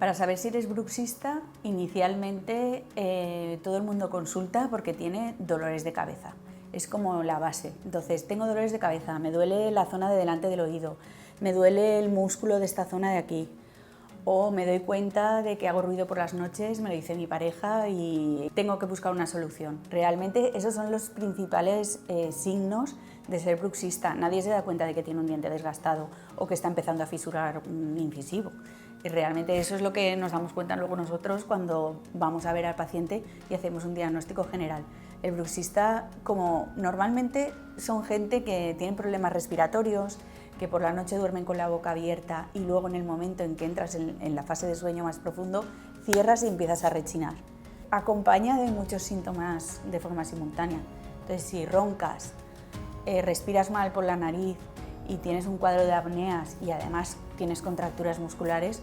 Para saber si eres bruxista, inicialmente todo el mundo consulta porque tiene dolores de cabeza. Es como la base. Entonces, tengo dolores de cabeza, me duele la zona de delante del oído, me duele el músculo de esta zona de aquí, o me doy cuenta de que hago ruido por las noches, me lo dice mi pareja y tengo que buscar una solución. Realmente esos son los principales signos de ser bruxista. Nadie se da cuenta de que tiene un diente desgastado o que está empezando a fisurar un incisivo. Y realmente eso es lo que nos damos cuenta luego nosotros cuando vamos a ver al paciente y hacemos un diagnóstico general. El bruxista, como normalmente son gente que tienen problemas respiratorios, que por la noche duermen con la boca abierta y luego en el momento en que entras en la fase de sueño más profundo, cierras y empiezas a rechinar. Acompaña de muchos síntomas de forma simultánea. Entonces, si roncas, respiras mal por la nariz y tienes un cuadro de apneas y además tienes contracturas musculares,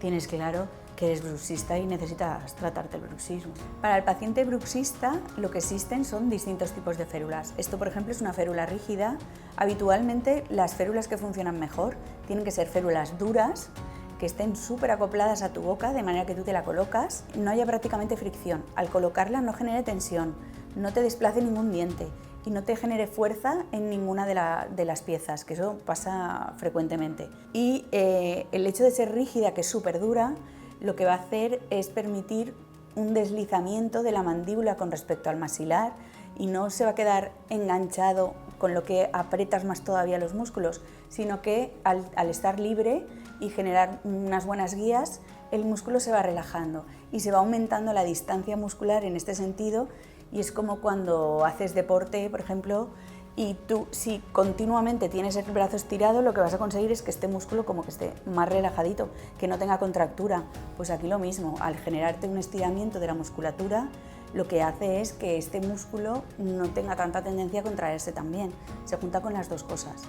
tienes claro que eres bruxista y necesitas tratarte el bruxismo. Para el paciente bruxista, lo que existen son distintos tipos de férulas. Esto, por ejemplo, es una férula rígida. Habitualmente, las férulas que funcionan mejor tienen que ser férulas duras, que estén súper acopladas a tu boca, de manera que tú te la colocas, no haya prácticamente fricción. Al colocarla no genere tensión, no te desplace ningún diente y no te genere fuerza en ninguna de las piezas, que eso pasa frecuentemente. Y el hecho de ser rígida, que es súper dura, lo que va a hacer es permitir un deslizamiento de la mandíbula con respecto al maxilar y no se va a quedar enganchado con lo que aprietas más todavía los músculos, sino que al estar libre y generar unas buenas guías, el músculo se va relajando y se va aumentando la distancia muscular en este sentido, y es como cuando haces deporte, por ejemplo, y tú, si continuamente tienes el brazo estirado, lo que vas a conseguir es que este músculo como que esté más relajadito, que no tenga contractura. Pues aquí lo mismo, al generarte un estiramiento de la musculatura, lo que hace es que este músculo no tenga tanta tendencia a contraerse también. Se junta con las dos cosas.